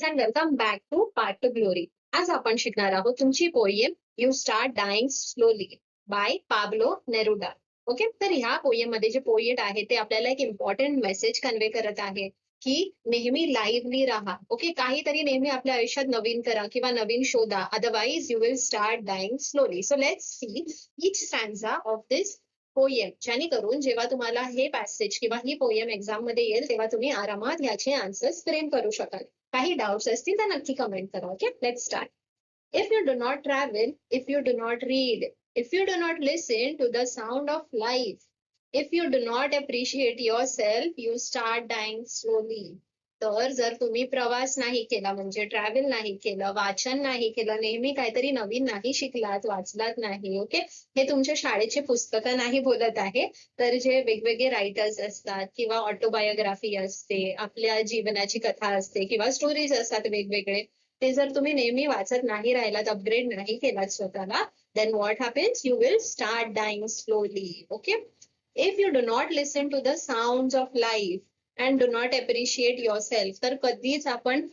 and welcome back to Path to Glory. आज आपण शिकणार आहोत तुमची poem you start dying slowly by Pablo Neruda. Okay, तर ह्या पोएम मध्ये जे पोएट आहे ते आपल्याला एक इम्पॉर्टंट मेसेज कन्वे करत आहे की नेहमी लाईव्हली राहा. ओके, काहीतरी नेहमी आपल्या आयुष्यात नवीन करा किंवा नवीन शोधा, otherwise you will start dying slowly. So let's see each stanza of this poem, जेणेकरून जेव्हा तुम्हाला हे पॅसेज किंवा ही पोएम एक्झाम मध्ये येईल तेव्हा तुम्ही आरामात याचे आन्सर्स फ्रेम करू शकाल. काही डाउट्स असतील तर नक्की कमेंट करा. Okay, let's start. If you do not travel, if you do not read, if you do not listen to the sound of life, if you do not appreciate your self, you start dying slowly. तर जर तुम्ही प्रवास नाही केला म्हणजे travel नाही केलं, वाचन नाही केलं, नेहमी काहीतरी नवीन नाही शिकलात, वाचलात नाही, ओके, हे तुमच्या शाळेचे पुस्तकं नाही बोलत आहे, तर जे वेगवेगळे रायटर्स असतात किंवा ऑटोबायोग्राफी असते, आपल्या जीवनाची कथा असते किंवा स्टोरीज असतात वेगवेगळे, ते जर तुम्ही नेहमी वाचत नाही राहिलात, अपग्रेड नाही केलात स्वतःला, then what happens? You will start dying slowly. Okay? If you do not listen to the sounds of life and do not appreciate yourself, तर कधीच आपण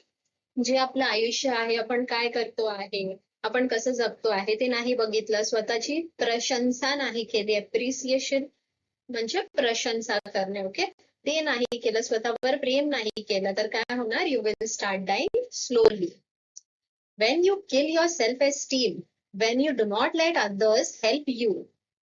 जे आपलं आयुष्य आहे, आपण काय करतो आहे, आपण कसं जगतो आहे ते नाही बघितलं, स्वतःची प्रशंसा नाही केली, अप्रिसिएशन म्हणजे प्रशंसा करणे, ओके, ते नाही केलं, स्वतःवर प्रेम नाही केलं, तर काय होणार? You will start dying slowly. When you kill your self-esteem, when you do not let others help you,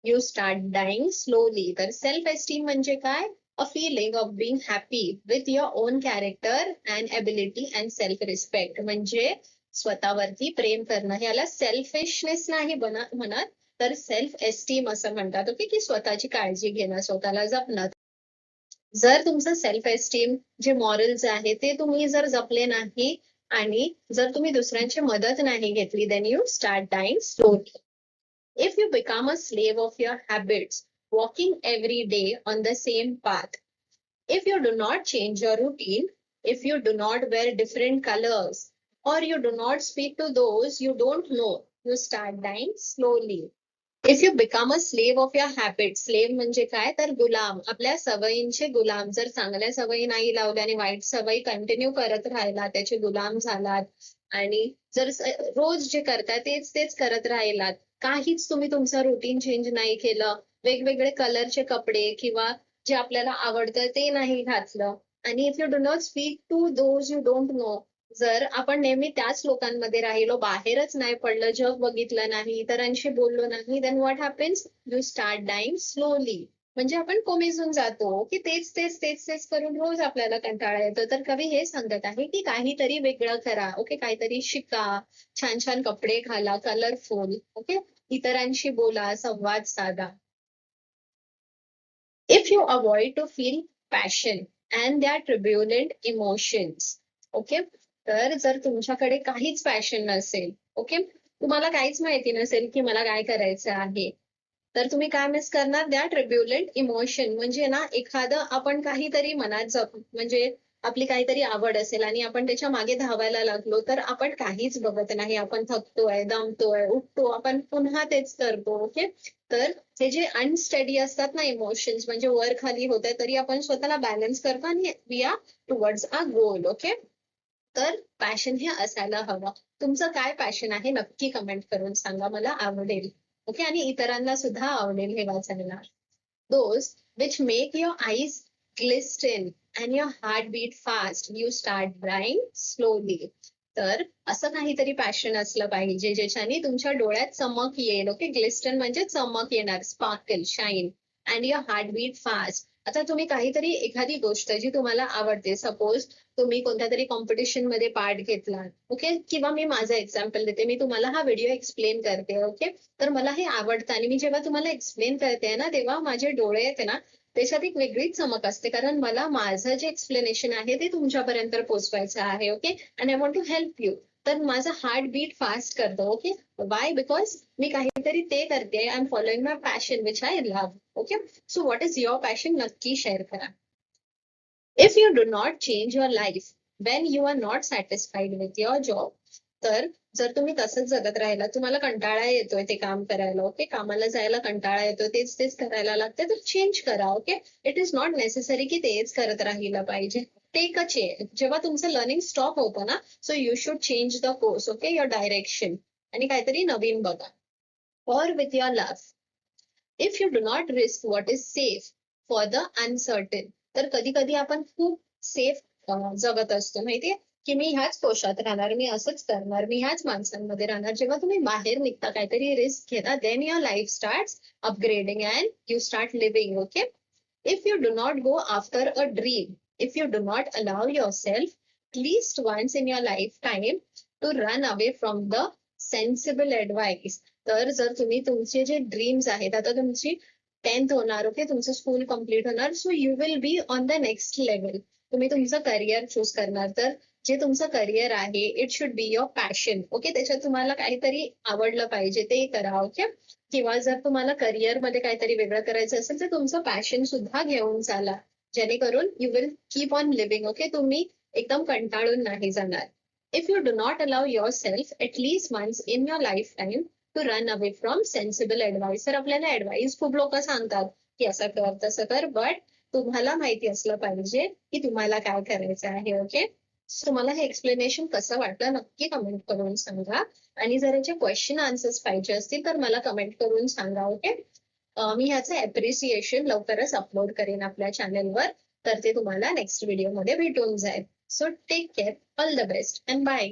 you start dying slowly. तर सेल्फ एस्टीम म्हणजे काय? A feeling of being happy with your own character and ability and self-respect. म्हणजे स्वतःवरती प्रेम करणं, ह्याला selfishness नाही म्हणत, तर सेल्फ एस्टीम असं म्हणतात. ओके, की स्वतःची काळजी घेणं, स्वतःला जपणं. जर तुमचं सेल्फ एस्टीम जे मॉरल्स आहे ते तुम्ही जर जपले नाही आणि जर तुम्ही दुसऱ्यांची मदत नाही घेतली, then you start dying slowly. If you become a slave of your habits, walking every day on the same path, if you do not change your routine, if you do not wear different colors, or you do not speak to those you don't know, you start dying slowly. If you become a slave of your habit, slave म्हणजे काय? तर गुलाम, आपल्या सवयींचे गुलाम. जर चांगल्या सवयी नाही लावल्या आणि वाईट सवयी कंटिन्यू करत राहिला, त्याचे गुलाम झालात आणि जर रोज जे करताय तेच तेच करत राहिलात, काहीच तुम्ही तुमचं रुटीन चेंज नाही केलं, वेगवेगळे कलरचे कपडे किंवा जे आपल्याला आवडतं ते नाही घातलं, आणि if you do not speak to those you don't know, जर आपण नेहमी त्याच लोकांमध्ये राहिलो, बाहेरच नाही पडलं, जग बघितलं नाही, इतरांशी बोललो नाही, then what happens? You start dying slowly. म्हणजे आपण कोमेजून जातो की तेच तेच तेच तेच करून रोज आपल्याला कंटाळा येतो. तर कवी हे सांगत आहे की काहीतरी वेगळं करा, ओके, काहीतरी शिका, छान छान कपडे घाला, कलरफुल, ओके, इतरांशी बोला, संवाद साधा. If you avoid to feel passion and their turbulent emotions, okay, तर जर तुमच्याकडे काहीच पॅशन नसेल, ओके, तुम्हाला काहीच माहिती नसेल की मला काय करायचं आहे, तर तुम्ही काय मिस करणार? द्या ट्रिब्युलंट इमोशन. म्हणजे ना, एखादं आपण काहीतरी मनात म्हणजे आपली काहीतरी आवड असेल आणि आपण त्याच्या मागे धावायला लागलो, तर आपण काहीच बघत नाही, आपण थकतोय, दमतोय, उठतो, आपण पुन्हा तेच करतो, ओके. तर हे जे अनस्टडी असतात ना इमोशन्स, म्हणजे वर खाली होत आहे तरी आपण स्वतःला बॅलन्स करतो आणि we are towards a goal, okay. तर पॅशन हे असायला हवं. तुमचं काय पॅशन आहे नक्की कमेंट करून सांगा, मला आवडेल, ओके, आणि इतरांना सुद्धा आवडेल हे वाचायला. Those which make your eyes glisten and your heart beat fast, you start dying slowly. तर असं काहीतरी पॅशन असलं पाहिजे ज्याच्याने तुमच्या डोळ्यात चमक येईल, ओके, ग्लिस्टन म्हणजे चमक येणार, sparkle, shine, and your heart beat fast. आता तुम्ही काहीतरी एखादी गोष्ट जी तुम्हाला आवडते, सपोज तुम्ही कोणत्या तरी कॉम्पिटिशन मध्ये पार्ट घेतला, ओके, किंवा मी माझं एक्झाम्पल देते, मी तुम्हाला हा व्हिडिओ एक्सप्लेन करते, ओके, तर मला हे आवडतं आणि मी जेव्हा तुम्हाला एक्सप्लेन करते ना, तेव्हा माझे डोळे येते ना, त्याच्यात एक वेगळीच चमक असते, कारण मला माझं जे एक्सप्लेनेशन आहे ते तुमच्यापर्यंत पोहोचवायचं आहे, okay, and I want to help you. तर माझं हार्ट बीट फास्ट करतो, ओके, वाय? बिकॉज मी काहीतरी ते करते, I am following my passion which I love, okay. So what is your passion? नक्की शेअर करा. If you do not change your life when you are not satisfied with your job, तर जर तुम्ही तसंच जगत राहिला, तुम्हाला कंटाळा येतोय ते काम करायला, ओके, कामाला जायला कंटाळा येतो, तेच तेच करायला लागते, तर चेंज करा, okay. It is not necessary की तेच करत राहिलं पाहिजे. Take a change. जेव्हा तुमचं लर्निंग स्टॉप होतं ना, so you should change the course, okay, your direction, आणि काहीतरी नवीन बघा. और with your love. If you do not risk what is safe for the uncertain. तर कधी कधी आपण खूप सेफ जगत असतो माहितीये, की मी ह्याच कोशात राहणार, मी असंच करणार, मी ह्याच माणसांमध्ये राहणार. जेव्हा तुम्ही बाहेर निघता, काहीतरी रिस्क घेता, then your life start upgrading and you start living. Okay. If you do not go after a dream, if you do not allow yourself at least once in your lifetime to run away from the sensible advice. तर जर तुम्ही तुमचे जे dreams आहेत, आता तुमची 10th होणार, okay, तुमचं स्कूल कम्प्लीट होणार, so you will be on the next level. तुम्ही तुमचं करिअर चूज करणार. तर जे तुमचं करिअर आहे, it should be your passion. Okay, त्याच्यात तुम्हाला काहीतरी आवडलं पाहिजे, ते करा. ओके. किंवा जर तुम्हाला करिअरमध्ये काहीतरी वेगळं करायचं असेल, तर तुमचं पॅशन सुद्धा घेऊन चाला, जेणेकरून you will keep on living. Okay, तुम्ही एकदम कंटाळून नाही जाणार. If you do not allow your self at least once in your life time to run away from sensible advice. तर आपल्याला ऍडवाइस खूप लोक सांगतात की असं कर तसं कर, बट तुम्हाला माहिती असलं पाहिजे की तुम्हाला काय करायचं आहे. ओके. तुम्हाला हे एक्सप्लेनेशन कसं वाटलं नक्की कमेंट करून सांगा. आणि जर याचे क्वेश्चन आन्सर्स पाहिजे असतील तर मला कमेंट करून सांगा. ओके. मी ह्याचं अप्रिसिएशन लवकरच अपलोड करेन आपल्या चॅनलवर, तर ते तुम्हाला नेक्स्ट व्हिडिओमध्ये भेटून जाईल. So take care, all the best and bye.